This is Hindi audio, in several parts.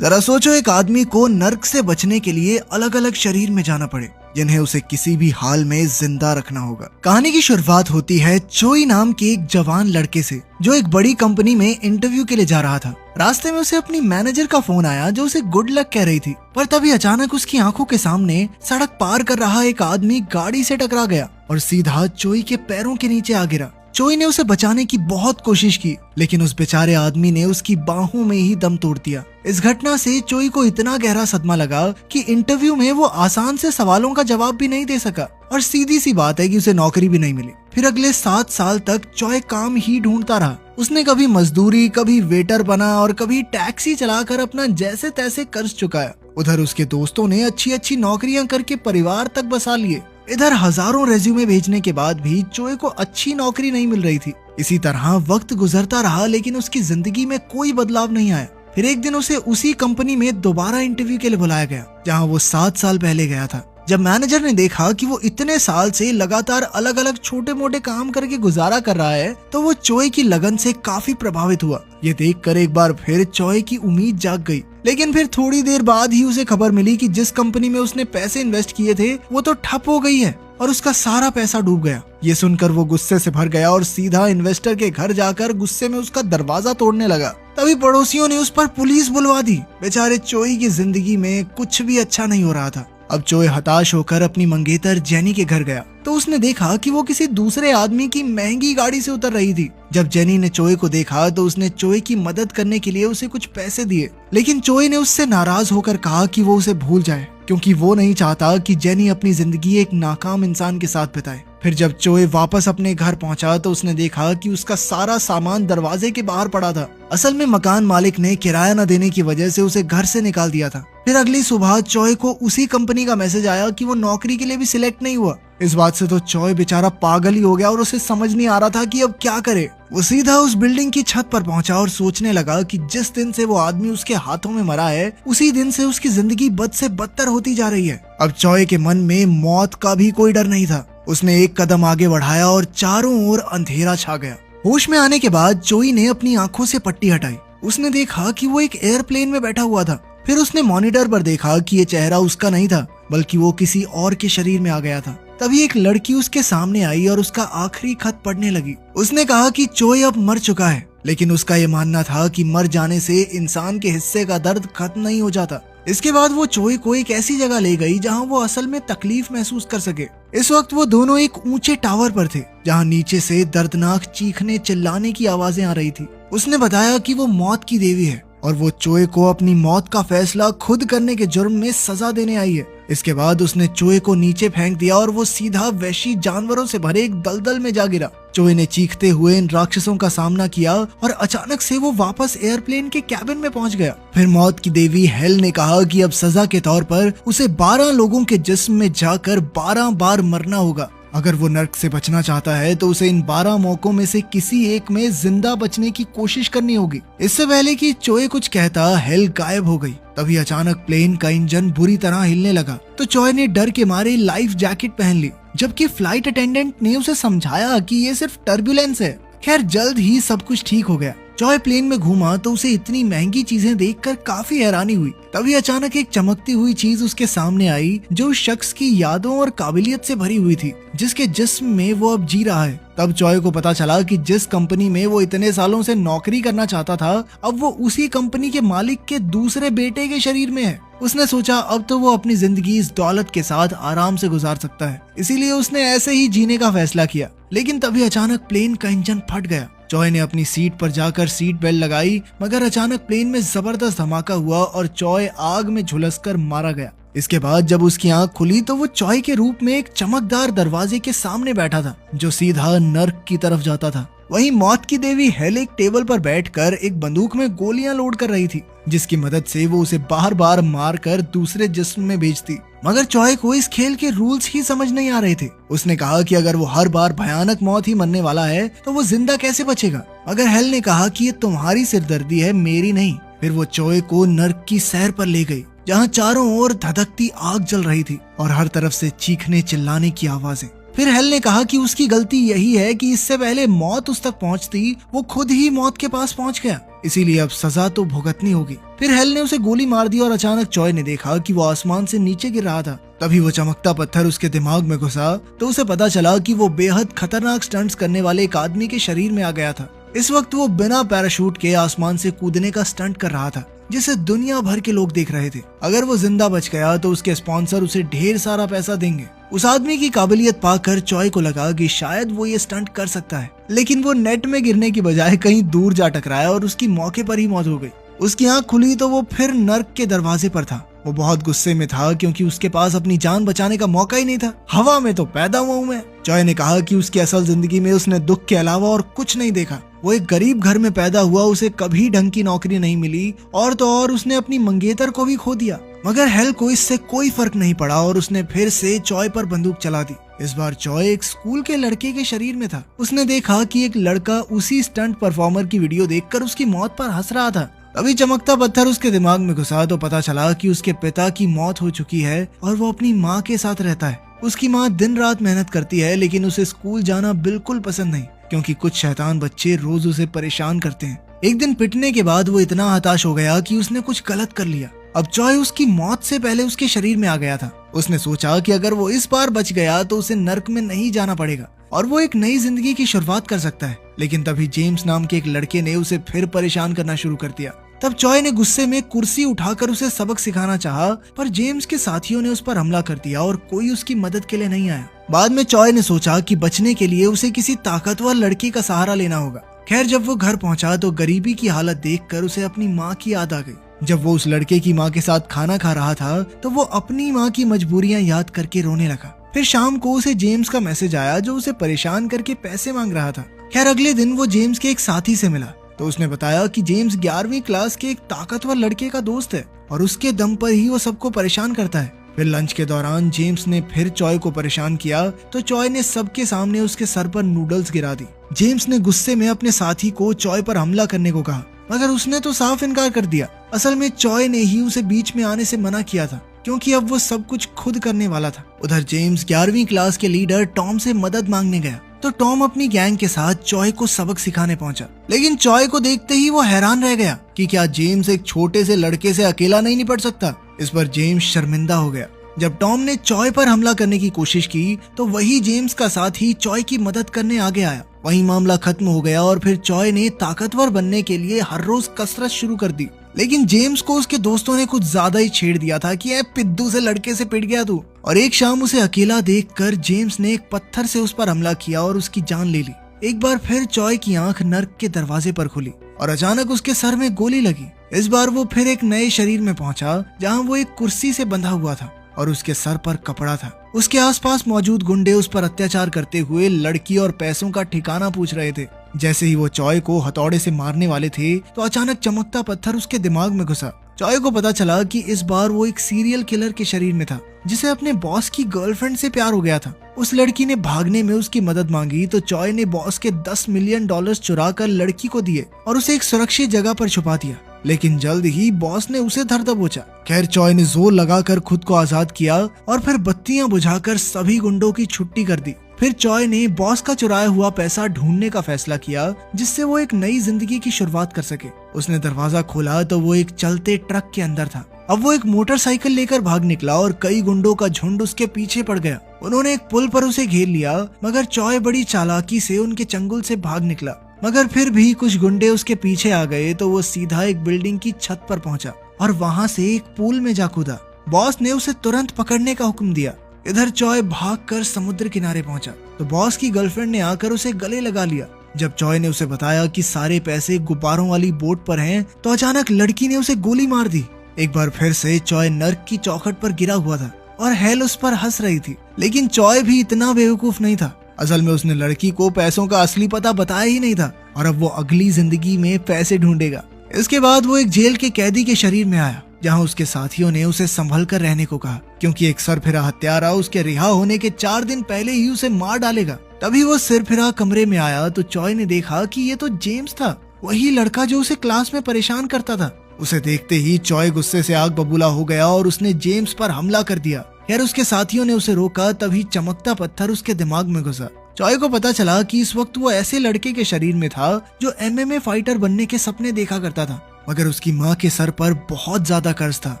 जरा सोचो, एक आदमी को नर्क से बचने के लिए अलग अलग शरीर में जाना पड़े जिन्हें उसे किसी भी हाल में जिंदा रखना होगा। कहानी की शुरुआत होती है चोई नाम के एक जवान लड़के से, जो एक बड़ी कंपनी में इंटरव्यू के लिए जा रहा था। रास्ते में उसे अपनी मैनेजर का फोन आया जो उसे गुड लक कह रही थी, पर तभी अचानक उसकी आंखों के सामने सड़क पार कर रहा एक आदमी गाड़ी से टकरा गया और सीधा चोई के पैरों के नीचे आ गिरा। चोई ने उसे बचाने की बहुत कोशिश की, लेकिन उस बेचारे आदमी ने उसकी बाहों में ही दम तोड़ दिया। इस घटना से चोई को इतना गहरा सदमा लगा कि इंटरव्यू में वो आसान से सवालों का जवाब भी नहीं दे सका, और सीधी सी बात है कि उसे नौकरी भी नहीं मिली। फिर अगले 7 साल तक चोई काम ही ढूंढता रहा। उसने कभी मजदूरी, कभी वेटर बना और कभी टैक्सी चलाकर अपना जैसे तैसे कर्ज चुकाया। उधर उसके दोस्तों ने अच्छी अच्छी नौकरियां करके परिवार तक बसा लिए। इधर हजारों रेज्यूमे भेजने के बाद भी चोई को अच्छी नौकरी नहीं मिल रही थी। इसी तरह वक्त गुजरता रहा, लेकिन उसकी जिंदगी में कोई बदलाव नहीं आया। फिर एक दिन उसे उसी कंपनी में दोबारा इंटरव्यू के लिए बुलाया गया जहां वो 7 साल पहले गया था। जब मैनेजर ने देखा कि वो इतने साल से लगातार अलग अलग छोटे मोटे काम करके गुजारा कर रहा है, तो वो चोई की लगन से काफी प्रभावित हुआ। ये देखकर एक बार फिर चोई की उम्मीद जाग गई। लेकिन फिर थोड़ी देर बाद ही उसे खबर मिली कि जिस कंपनी में उसने पैसे इन्वेस्ट किए थे वो तो ठप हो गई है और उसका सारा पैसा डूब गया। ये सुनकर वो गुस्से से भर गया और सीधा इन्वेस्टर के घर जाकर गुस्से में उसका दरवाजा तोड़ने लगा। तभी पड़ोसियों ने उस पर पुलिस बुलवा दी। बेचारे चोई की जिंदगी में कुछ भी अच्छा नहीं हो रहा था। अब चोई हताश होकर अपनी मंगेतर जेनी के घर गया तो उसने देखा कि वो किसी दूसरे आदमी की महंगी गाड़ी से उतर रही थी। जब जेनी ने चोई को देखा तो उसने चोई की मदद करने के लिए उसे कुछ पैसे दिए, लेकिन चोई ने उससे नाराज होकर कहा कि वो उसे भूल जाए, क्योंकि वो नहीं चाहता कि जेनी अपनी जिंदगी एक नाकाम इंसान के साथ बिताए। फिर जब चोई वापस अपने घर पहुंचा तो उसने देखा कि उसका सारा सामान दरवाजे के बाहर पड़ा था। असल में मकान मालिक ने किराया न देने की वजह से उसे घर से निकाल दिया था। फिर अगली सुबह चोई को उसी कंपनी का मैसेज आया कि वो नौकरी के लिए भी सिलेक्ट नहीं हुआ। इस बात से तो चोई बेचारा पागल ही हो गया और उसे समझ नहीं आ रहा था कि अब क्या करे। वो सीधा उस बिल्डिंग की छत पर पहुंचा और सोचने लगा कि जिस दिन से वो आदमी उसके हाथों में मरा है, उसी दिन से उसकी जिंदगी बद से बदतर होती जा रही है। अब चोई के मन में मौत का भी कोई डर नहीं था। उसने एक कदम आगे बढ़ाया और चारों ओर अंधेरा छा गया। होश में आने के बाद चोई ने अपनी आंखों से पट्टी हटाई। उसने देखा कि वो एक एयरप्लेन में बैठा हुआ था। फिर उसने मॉनिटर पर देखा कि ये चेहरा उसका नहीं था, बल्कि वो किसी और के शरीर में आ गया था। तभी एक लड़की उसके सामने आई और उसका आखिरी खत पढ़ने लगी। उसने कहा कि चोई अब मर चुका है, लेकिन उसका ये मानना था कि मर जाने से इंसान के हिस्से का दर्द खत्म नहीं हो जाता। इसके बाद वो चोई को एक ऐसी जगह ले गई जहां वो असल में तकलीफ महसूस कर सके। इस वक्त वो दोनों एक ऊंचे टावर पर थे जहां नीचे से दर्दनाक चीखने चिल्लाने की आवाजें आ रही थी। उसने बताया कि वो मौत की देवी है और वो चोई को अपनी मौत का फैसला खुद करने के जुर्म में सजा देने आई है। इसके बाद उसने चोई को नीचे फेंक दिया और वो सीधा वहशी जानवरों से भरे एक दलदल में जा गिरा। चोई ने चीखते हुए इन राक्षसों का सामना किया और अचानक से वो वापस एयरप्लेन के कैबिन में पहुंच गया। फिर मौत की देवी हेल ने कहा कि अब सजा के तौर पर उसे 12 लोगों के जिस्म में जाकर 12 बार मरना होगा। अगर वो नर्क से बचना चाहता है तो उसे इन 12 मौकों में से किसी एक में जिंदा बचने की कोशिश करनी होगी। इससे पहले कि चोई कुछ कहता, हेल गायब हो गई। तभी अचानक प्लेन का इंजन बुरी तरह हिलने लगा तो चोई ने डर के मारे लाइफ जैकेट पहन ली, जबकि फ्लाइट अटेंडेंट ने उसे समझाया कि ये सिर्फ टर्बुलेंस है। खैर जल्द ही सब कुछ ठीक हो गया। चोई प्लेन में घूमा तो उसे इतनी महंगी चीजें देखकर काफी हैरानी हुई। तभी अचानक एक चमकती हुई चीज उसके सामने आई जो उस शख्स की यादों और काबिलियत से भरी हुई थी, जिसके जिस्म में वो अब जी रहा है। तब चोई को पता चला कि जिस कंपनी में वो इतने सालों से नौकरी करना चाहता था, अब वो उसी कंपनी के मालिक के दूसरे बेटे के शरीर में है। उसने सोचा अब तो वो अपनी जिंदगी इस दौलत के साथ आराम से गुजार सकता है, इसीलिए उसने ऐसे ही जीने का फैसला किया। लेकिन तभी अचानक प्लेन का इंजन फट गया। चोई ने अपनी सीट पर जाकर सीट बेल्ट लगाई, मगर अचानक प्लेन में जबरदस्त धमाका हुआ और चोई आग में झुलसकर मारा गया। इसके बाद जब उसकी आंख खुली तो वो चोई के रूप में एक चमकदार दरवाजे के सामने बैठा था जो सीधा नर्क की तरफ जाता था। वहीं मौत की देवी हेल एक टेबल पर बैठकर एक बंदूक में गोलियां लोड कर रही थी, जिसकी मदद से वो उसे बार बार मार कर दूसरे जिस्म में भेजती। मगर चोई को इस खेल के रूल्स ही समझ नहीं आ रहे थे। उसने कहा कि अगर वो हर बार भयानक मौत ही मरने वाला है तो वो जिंदा कैसे बचेगा। मगर हेल ने कहा कि ये तुम्हारी सिरदर्दी है, मेरी नहीं। फिर वो चोई को नर्क की सैर पर ले गई जहाँ चारों ओर धधकती आग जल रही थी और हर तरफ से चीखने चिल्लाने की आवाजें। फिर हेल ने कहा कि उसकी गलती यही है कि इससे पहले मौत उस तक पहुंचती वो खुद ही मौत के पास पहुंच गया। इसीलिए अब सजा तो भुगतनी होगी। फिर हेल ने उसे गोली मार दी और अचानक चॉय ने देखा कि वो आसमान से नीचे गिर रहा था। तभी वो चमकता पत्थर उसके दिमाग में घुसा तो उसे पता चला कि वो बेहद खतरनाक स्टंट्स करने वाले एक आदमी के शरीर में आ गया था। इस वक्त वो बिना पैराशूट के आसमान से कूदने का स्टंट कर रहा था, जिसे दुनिया भर के लोग देख रहे थे। अगर वो जिंदा बच गया तो उसके स्पॉन्सर उसे ढेर सारा पैसा देंगे। उस आदमी की काबिलियत पाकर चॉय को लगा कि शायद वो ये स्टंट कर सकता है, लेकिन वो नेट में गिरने की बजाय कहीं दूर जा टकराया और उसकी मौके पर ही मौत हो गई। उसकी आंख खुली तो वो फिर नर्क के दरवाजे पर था। वो बहुत गुस्से में था क्योंकि उसके पास अपनी जान बचाने का मौका ही नहीं था। हवा में तो पैदा हुआ हूं मैं। चॉय ने कहा कि उसकी असल जिंदगी में उसने दुख के अलावा और कुछ नहीं देखा। वो एक गरीब घर में पैदा हुआ, उसे कभी ढंग की नौकरी नहीं मिली और तो और उसने अपनी मंगेतर को भी खो दिया। मगर हेल को इससे कोई फर्क नहीं पड़ा और उसने फिर से चॉय पर बंदूक चला दी। इस बार चॉय एक स्कूल के लड़के के शरीर में था। उसने देखा कि एक लड़का उसी स्टंट परफॉर्मर की वीडियो देखकर उसकी मौत पर हंस रहा था। अभी चमकता पत्थर उसके दिमाग में घुसा तो पता चला कि उसके पिता की मौत हो चुकी है और वो अपनी माँ के साथ रहता है। उसकी माँ दिन रात मेहनत करती है, लेकिन उसे स्कूल जाना बिल्कुल पसंद नहीं क्योंकि कुछ शैतान बच्चे रोज उसे परेशान करते हैं। एक दिन पिटने के बाद वो इतना हताश हो गया कि उसने कुछ गलत कर लिया। अब चॉय उसकी मौत से पहले उसके शरीर में आ गया था। उसने सोचा कि अगर वो इस बार बच गया तो उसे नर्क में नहीं जाना पड़ेगा और वो एक नई जिंदगी की शुरुआत कर सकता है। लेकिन तभी जेम्स नाम के एक लड़के ने उसे फिर परेशान करना शुरू कर दिया। तब चॉय ने गुस्से में कुर्सी उठाकर उसे सबक सिखाना चाहा, पर जेम्स के साथियों ने उस पर हमला कर दिया और कोई उसकी मदद के लिए नहीं आया। बाद में चॉय ने सोचा कि बचने के लिए उसे किसी ताकतवर लड़की का सहारा लेना होगा। खैर, जब वो घर पहुंचा तो गरीबी की हालत देखकर उसे अपनी माँ की याद आ गई। जब वो उस लड़के की माँ के साथ खाना खा रहा था तो वो अपनी माँ की मजबूरियां याद करके रोने लगा। फिर शाम को उसे जेम्स का मैसेज आया जो उसे परेशान करके पैसे मांग रहा था। खैर, अगले दिन वो जेम्स के एक साथी से मिला तो उसने बताया कि जेम्स 11वीं क्लास के एक ताकतवर लड़के का दोस्त है और उसके दम पर ही वो सबको परेशान करता है। फिर लंच के दौरान जेम्स ने फिर चॉय को परेशान किया तो चॉय ने सबके सामने उसके सर पर नूडल्स गिरा दी। जेम्स ने गुस्से में अपने साथी को चॉय पर हमला करने को कहा, मगर उसने तो साफ इनकार कर दिया। असल में चॉय ने ही उसे बीच में आने से मना किया था क्योंकि अब वो सब कुछ खुद करने वाला था। उधर जेम्स 11वीं क्लास के लीडर टॉम से मदद मांगने गया तो टॉम अपनी गैंग के साथ चॉय को सबक सिखाने पहुंचा। लेकिन चॉय को देखते ही वो हैरान रह गया कि क्या जेम्स एक छोटे से लड़के से अकेला नहीं निपट सकता। इस पर जेम्स शर्मिंदा हो गया। जब टॉम ने चॉय पर हमला करने की कोशिश की तो वही जेम्स का साथी चॉय की मदद करने आगे आया। वही मामला खत्म हो गया और फिर चॉय ने ताकतवर बनने के लिए हर रोज कसरत शुरू कर दी। लेकिन जेम्स को उसके दोस्तों ने कुछ ज्यादा ही छेड़ दिया था कि पिद्दू से लड़के से पिट गया तू। और एक शाम उसे अकेला देखकर जेम्स ने एक पत्थर से उस पर हमला किया और उसकी जान ले ली। एक बार फिर चॉय की आंख नर्क के दरवाजे पर खुली और अचानक उसके सर में गोली लगी। इस बार वो फिर एक नए शरीर में पहुंचा जहां वो एक कुर्सी से बंधा हुआ था और उसके सर पर कपड़ा था। उसके आसपास मौजूद गुंडे उस पर अत्याचार करते हुए लड़की और पैसों का ठिकाना पूछ रहे थे। जैसे ही वो चॉय को हथौड़े से मारने वाले थे तो अचानक चमकता पत्थर उसके दिमाग में घुसा। चॉय को पता चला कि इस बार वो एक सीरियल किलर के शरीर में था जिसे अपने बॉस की गर्लफ्रेंड से प्यार हो गया था। उस लड़की ने भागने में उसकी मदद मांगी तो चॉय ने बॉस के $10 मिलियन चुरा कर लड़की को दिए और उसे एक सुरक्षित जगह पर छुपा दिया। लेकिन जल्द ही बॉस ने उसे धर दबोचा। खैर, चॉय ने जोर लगाकर खुद को आजाद किया और फिर बत्तियां बुझाकर सभी गुंडों की छुट्टी कर दी। फिर चॉय ने बॉस का चुराया हुआ पैसा ढूंढने का फैसला किया जिससे वो एक नई जिंदगी की शुरुआत कर सके। उसने दरवाजा खोला तो वो एक चलते ट्रक के अंदर था। अब वो एक मोटरसाइकिल लेकर भाग निकला और कई गुंडों का झुंड उसके पीछे पड़ गया। उन्होंने एक पुल पर उसे घेर लिया, मगर चॉय बड़ी चालाकी से उनके चंगुल से भाग निकला। मगर फिर भी कुछ गुंडे उसके पीछे आ गए तो वो सीधा एक बिल्डिंग की छत पर पहुंचा और वहां से एक पूल में जा कूदा। बॉस ने उसे तुरंत पकड़ने का हुक्म दिया। इधर चॉय भागकर समुद्र किनारे पहुंचा तो बॉस की गर्लफ्रेंड ने आकर उसे गले लगा लिया। जब चॉय ने उसे बताया कि सारे पैसे गुब्बारों वाली बोट पर हैं, तो अचानक लड़की ने उसे गोली मार दी। एक बार फिर से चॉय नर्क की चौखट पर गिरा हुआ था और हेल उस पर हंस रही थी। लेकिन चॉय भी इतना बेवकूफ नहीं था। असल में उसने लड़की को पैसों का असली पता बताया ही नहीं था और अब वो अगली जिंदगी में पैसे ढूंढेगा। इसके बाद वो एक जेल के कैदी के शरीर में आया जहां उसके साथियों ने उसे संभल कर रहने को कहा क्योंकि एक सरफिरा हत्यारा उसके रिहा होने के 4 दिन पहले ही उसे मार डालेगा। तभी वो सिरफिरा कमरे में आया तो चॉय ने देखा कि ये तो जेम्स था, वही लड़का जो उसे क्लास में परेशान करता था। उसे देखते ही चॉय गुस्से से आग बबूला हो गया और उसने जेम्स पर हमला कर दिया। खैर, उसके साथियों ने उसे रोका, तभी चमकता पत्थर उसके दिमाग में घुसा। चॉय को पता चला कि इस वक्त वो ऐसे लड़के के शरीर में था जो MMA फाइटर बनने के सपने देखा करता था, मगर उसकी माँ के सर पर बहुत ज्यादा कर्ज था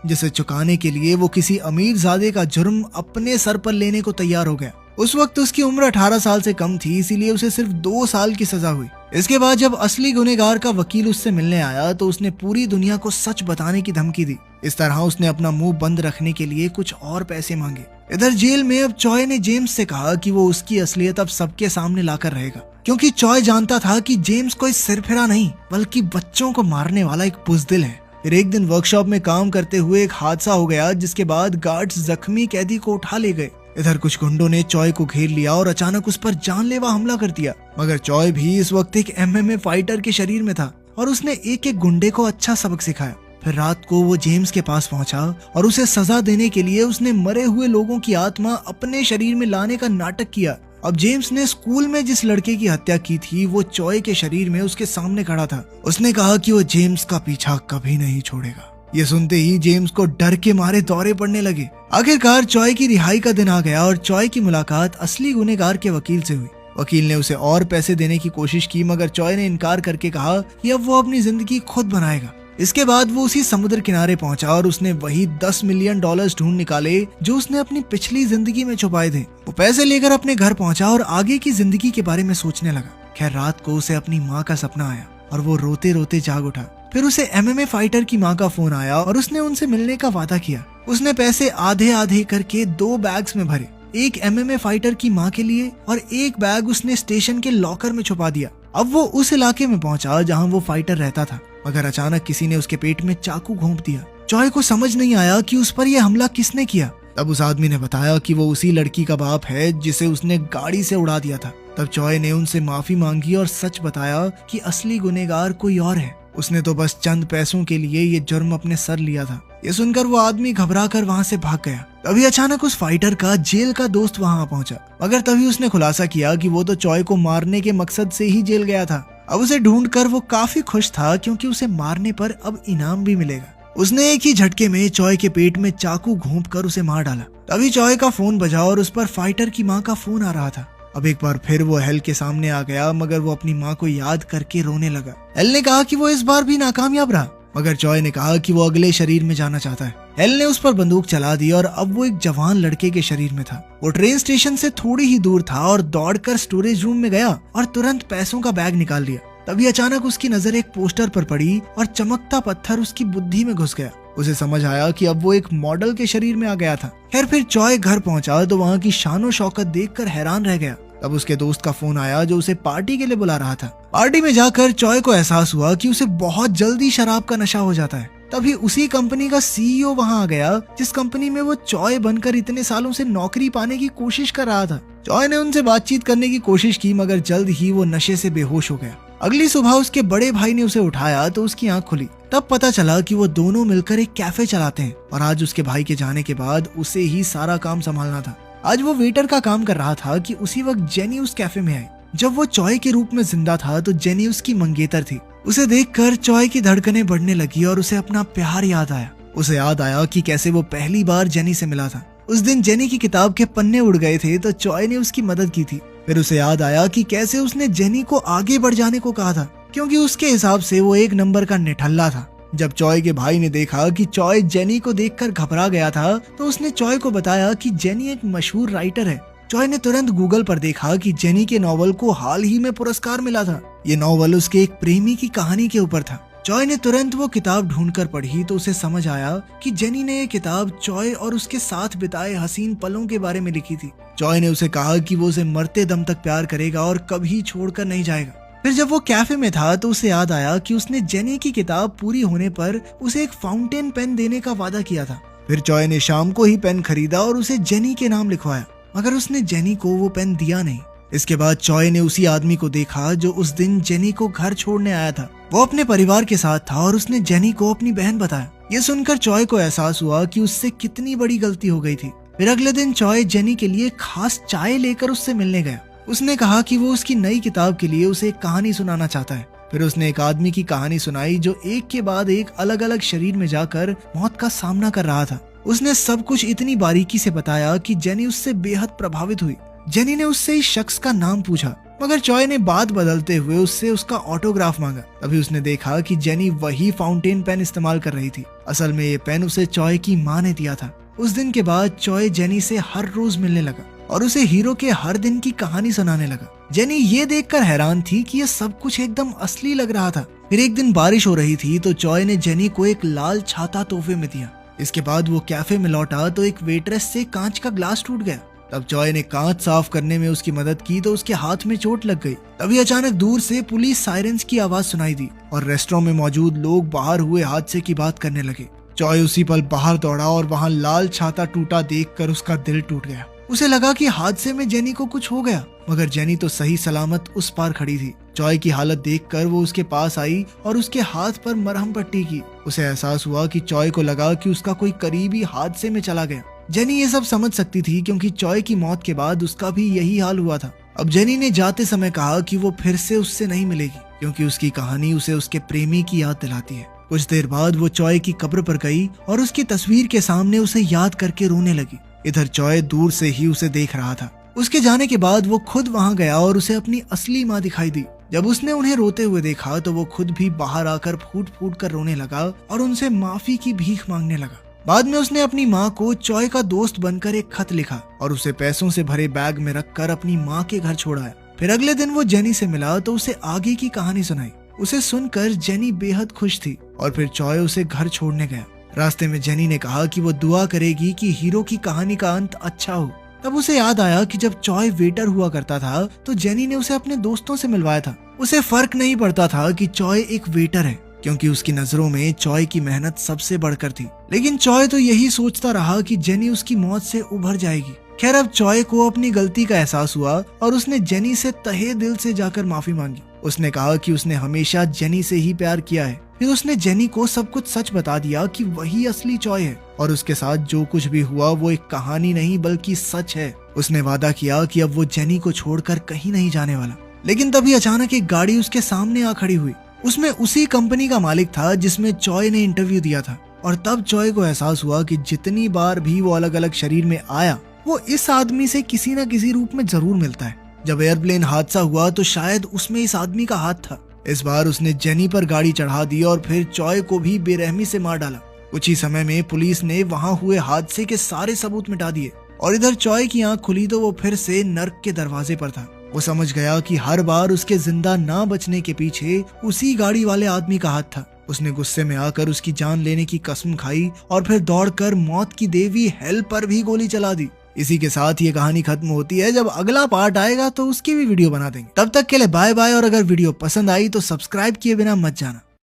जिसे चुकाने के लिए वो किसी अमीर ज़ादे का जुर्म अपने सर पर लेने को तैयार हो गया। उस वक्त उसकी उम्र 18 साल से कम थी, इसीलिए उसे सिर्फ 2 साल की सजा हुई। इसके बाद जब असली गुनहगार का वकील उससे मिलने आया तो उसने पूरी दुनिया को सच बताने की धमकी दी। इस तरह उसने अपना मुंह बंद रखने के लिए कुछ और पैसे मांगे। इधर जेल में अब चॉय ने जेम्स से कहा कि वो उसकी असलियत अब सबके सामने लाकर रहेगा, क्योंकि चॉय जानता था कि जेम्स कोई सिरफिरा नहीं बल्कि बच्चों को मारने वाला एक बुज़दिल है। फिर एक दिन वर्कशॉप में काम करते हुए एक हादसा हो गया, जिसके बाद गार्ड्स जख्मी कैदी को उठा ले गए। इधर कुछ गुंडों ने चॉय को घेर लिया और अचानक उस पर जानलेवा हमला कर दिया, मगर चॉय भी इस वक्त एक MMA फाइटर के शरीर में था और उसने एक एक गुंडे को अच्छा सबक सिखाया। फिर रात को वो जेम्स के पास पहुंचा और उसे सजा देने के लिए उसने मरे हुए लोगों की आत्मा अपने शरीर में लाने का नाटक किया। अब जेम्स ने स्कूल में जिस लड़के की हत्या की थी वो चॉय के शरीर में उसके सामने खड़ा था। उसने कहा कि वो जेम्स का पीछा कभी नहीं छोड़ेगा। ये सुनते ही जेम्स को डर के मारे दौरे पड़ने लगे। आखिरकार चॉय की रिहाई का दिन आ गया और चॉय की मुलाकात असली गुनहगार के वकील से हुई। वकील ने उसे और पैसे देने की कोशिश की, मगर चॉय ने इनकार करके कहा कि अब वो अपनी जिंदगी खुद बनाएगा। इसके बाद वो उसी समुद्र किनारे पहुंचा और उसने वही $10 मिलियन ढूंढ निकाले जो उसने अपनी पिछली जिंदगी में छुपाए थे। वो पैसे लेकर अपने घर पहुंचा और आगे की जिंदगी के बारे में सोचने लगा। खैर रात को उसे अपनी माँ का सपना आया और वो रोते रोते जाग उठा। फिर उसे MMA फाइटर की माँ का फोन आया और उसने उनसे मिलने का वादा किया। उसने पैसे आधे आधे करके 2 बैग्स में भरे, एक MMA फाइटर की माँ के लिए और एक बैग उसने स्टेशन के लॉकर में छुपा दिया। अब वो उस इलाके में पहुंचा जहां वो फाइटर रहता था, मगर अचानक किसी ने उसके पेट में चाकू घोंप दिया। चॉय को समझ नहीं आया कि उस पर यह हमला किसने किया। तब उस आदमी ने बताया कि वो उसी लड़की का बाप है जिसे उसने गाड़ी से उड़ा दिया था। तब चॉय ने उनसे माफी मांगी और सच बताया कि असली गुनहगार कोई और है। उसने तो बस चंद पैसों के लिए ये जुर्म अपने सर लिया था। ये सुनकर वो आदमी घबरा कर वहाँ से भाग गया। तभी अचानक उस फाइटर का जेल का दोस्त वहाँ पहुंचा, मगर तभी उसने खुलासा किया कि वो तो चॉय को मारने के मकसद से ही जेल गया था। अब उसे ढूंढकर वो काफी खुश था, क्योंकि उसे मारने पर अब इनाम भी मिलेगा। उसने एक ही झटके में चॉय के पेट में चाकू घोंप कर उसे मार डाला। तभी चॉय का फोन बजा और उस पर फाइटर की माँ का फोन आ रहा था। अब एक बार फिर वो हेल के सामने आ गया, मगर वो अपनी माँ को याद करके रोने लगा। हेल ने कहा कि वो इस बार भी नाकामयाब रहा, मगर चॉय ने कहा कि वो अगले शरीर में जाना चाहता है। हेल ने उस पर बंदूक चला दी और अब वो एक जवान लड़के के शरीर में था। वो ट्रेन स्टेशन से थोड़ी ही दूर था और दौड़कर स्टोरेज रूम में गया और तुरंत पैसों का बैग निकाल लिया। तभी अचानक उसकी नजर एक पोस्टर पर पड़ी और चमकता पत्थर उसकी बुद्धि में घुस गया। उसे समझ आया कि अब वो एक मॉडल के शरीर में आ गया था। खैर फिर चॉय घर पहुंचा तो वहाँ की शानो शौकत देखकर हैरान रह गया। तब उसके दोस्त का फोन आया जो उसे पार्टी के लिए बुला रहा था। पार्टी में जाकर चॉय को एहसास हुआ कि उसे बहुत जल्दी शराब का नशा हो जाता है। तभी उसी कंपनी का CEO वहां आ गया जिस कंपनी में वो चॉय बनकर इतने सालों से नौकरी पाने की कोशिश कर रहा था। चॉय ने उनसे बातचीत करने की कोशिश की, मगर जल्द ही वो नशे से बेहोश हो गया। अगली सुबह उसके बड़े भाई ने उसे उठाया तो उसकी आंख खुली। तब पता चला कि वो दोनों मिलकर एक कैफे चलाते हैं और आज उसके भाई के जाने के बाद उसे ही सारा काम संभालना था। आज वो वेटर का काम कर रहा था कि उसी वक्त जेनी उस कैफे में आई। जब वो चॉय के रूप में जिंदा था तो जेनी उसकी मंगेतर थी। उसे देखकर चॉय की धड़कनें बढ़ने लगी और उसे अपना प्यार याद आया। उसे याद आया कि कैसे वो पहली बार जेनी से मिला था। उस दिन जेनी की किताब के पन्ने उड़ गए थे तो चॉय ने उसकी मदद की थी। फिर उसे याद आया कि कैसे उसने जेनी को आगे बढ़ जाने को कहा था, क्योंकि उसके हिसाब से वो 1 नंबर का निठल्ला था। जब चॉय के भाई ने देखा कि चॉय जेनी को देखकर घबरा गया था तो उसने चॉय को बताया कि जेनी एक मशहूर राइटर है। चॉय ने तुरंत गूगल पर देखा कि जेनी के नॉवल को हाल ही में पुरस्कार मिला था। ये नॉवल उसके एक प्रेमी की कहानी के ऊपर था। चॉय ने तुरंत वो किताब ढूंढकर पढ़ी तो उसे समझ आया कि जेनी ने ये किताब चॉय और उसके साथ बिताए हसीन पलों के बारे में लिखी थी। चॉय ने उसे कहा कि वो उसे मरते दम तक प्यार करेगा और कभी छोड़कर नहीं जाएगा। फिर जब वो कैफे में था तो उसे याद आया कि उसने जेनी की किताब पूरी होने पर उसे एक फाउंटेन पेन देने का वादा किया था। फिर चॉय ने शाम को ही पेन खरीदा और उसे जेनी के नाम लिखवाया, मगर उसने जेनी को वो पेन दिया नहीं। इसके बाद चॉय ने उसी आदमी को देखा जो उस दिन जेनी को घर छोड़ने आया था। वो अपने परिवार के साथ था और उसने जेनी को अपनी बहन बताया। ये सुनकर चॉय को एहसास हुआ कि उससे कितनी बड़ी गलती हो गई थी। फिर अगले दिन चॉय जेनी के लिए खास चाय लेकर उससे मिलने गया। उसने कहा कि वो उसकी नई किताब के लिए उसे एक कहानी सुनाना चाहता है। फिर उसने एक आदमी की कहानी सुनाई जो एक के बाद एक अलग अलग शरीर में जाकर मौत का सामना कर रहा था। उसने सब कुछ इतनी बारीकी से बताया कि जेनी उससे बेहद प्रभावित हुई। जेनी ने उससे इस शख्स का नाम पूछा, मगर चॉय ने बात बदलते हुए उससे उसका ऑटोग्राफ मांगा। तभी उसने देखा कि जेनी वही फाउंटेन पेन इस्तेमाल कर रही थी। असल में ये पेन उसे चॉय की माँ ने दिया था। उस दिन के बाद चॉय जेनी से हर रोज मिलने लगा और उसे हीरो के हर दिन की कहानी सुनाने लगा। जेनी ये देखकर हैरान थी कि ये सब कुछ एकदम असली लग रहा था। फिर एक दिन बारिश हो रही थी तो चॉय ने जेनी को एक लाल छाता तोहफे में दिया। इसके बाद वो कैफे में लौटा तो एक वेट्रेस से कांच का ग्लास टूट गया। तब चॉय ने कांच साफ करने में उसकी मदद की तो उसके हाथ में चोट लग गई। तभी अचानक दूर से पुलिस सायरन्स की आवाज सुनाई दी और रेस्टोरेंट में मौजूद लोग बाहर हुए हादसे की बात करने लगे। चॉय उसी पल बाहर दौड़ा और वहाँ लाल छाता टूटा देखकर उसका दिल टूट गया। उसे लगा कि हादसे में जेनी को कुछ हो गया, मगर जेनी तो सही सलामत उस पार खड़ी थी। चॉय की हालत देखकर वो उसके पास आई और उसके हाथ पर मरहम पट्टी की। उसे एहसास हुआ कि चॉय को लगा कि उसका कोई करीबी हादसे में चला गया। जेनी ये सब समझ सकती थी क्योंकि चॉय की मौत के बाद उसका भी यही हाल हुआ था। अब जेनी ने जाते समय कहा कि वो फिर से उससे नहीं मिलेगी क्योंकि उसकी कहानी उसे उसके प्रेमी की याद दिलाती है। कुछ देर बाद वो चॉय की कब्र पर गई और उसकी तस्वीर के सामने उसे याद करके रोने लगी। इधर चॉय दूर से ही उसे देख रहा था। उसके जाने के बाद वो खुद वहां गया और उसे अपनी असली माँ दिखाई दी। जब उसने उन्हें रोते हुए देखा तो वो खुद भी बाहर आकर फूट फूट कर रोने लगा और उनसे माफी की भीख मांगने लगा। बाद में उसने अपनी माँ को चॉय का दोस्त बनकर एक खत लिखा और उसे पैसों से भरे बैग में रखकर अपनी माँ के घर छोड़ाया। फिर अगले दिन वो जेनी से मिला तो उसे आगे की कहानी सुनाई। उसे सुनकर जेनी बेहद खुश थी और फिर चॉय उसे घर छोड़ने गया। रास्ते में जेनी ने कहा कि वो दुआ करेगी कि हीरो की कहानी का अंत अच्छा हो। तब उसे याद आया कि जब चॉय वेटर हुआ करता था तो जेनी ने उसे अपने दोस्तों से मिलवाया था। उसे फर्क नहीं पड़ता था कि चॉय एक वेटर है क्योंकि उसकी नजरों में चॉय की मेहनत सबसे बढ़कर थी। लेकिन चॉय तो यही सोचता रहा कि जेनी उसकी मौत से उभर जाएगी। खैर अब चॉय को अपनी गलती का एहसास हुआ और उसने जेनी से तहे दिल से जाकर माफी मांगी। उसने कहा कि उसने हमेशा जेनी से ही प्यार किया है। फिर उसने जेनी को सब कुछ सच बता दिया कि वही असली चॉय है और उसके साथ जो कुछ भी हुआ वो एक कहानी नहीं बल्कि सच है। उसने वादा किया कि अब वो जेनी को छोड़कर कहीं नहीं जाने वाला। लेकिन तभी अचानक एक गाड़ी उसके सामने आ खड़ी हुई। उसमें उसी कंपनी का मालिक था जिसमें चॉय ने इंटरव्यू दिया था। और तब चॉय को एहसास हुआ कि जितनी बार भी वो अलग अलग शरीर में आया वो इस आदमी से किसी न किसी रूप में जरूर मिलता है। जब एयरप्लेन हादसा हुआ तो शायद उसमें इस आदमी का हाथ था। इस बार उसने जेनी पर गाड़ी चढ़ा दी और फिर चॉय को भी बेरहमी से मार डाला। कुछ ही समय में पुलिस ने वहां हुए हादसे के सारे सबूत मिटा दिए और इधर चॉय की आंख खुली तो वो फिर से नर्क के दरवाजे पर था। वो समझ गया कि हर बार उसके जिंदा ना बचने के पीछे उसी गाड़ी वाले आदमी का हाथ था। उसने गुस्से में आकर उसकी जान लेने की कसम खाई और फिर दौड़कर मौत की देवी हेल पर भी गोली चला दी। इसी के साथ ये कहानी खत्म होती है। जब अगला पार्ट आएगा तो उसकी भी वीडियो बना देंगे। तब तक के लिए बाय बाय। और अगर वीडियो पसंद आई तो सब्सक्राइब किए बिना मत जाना।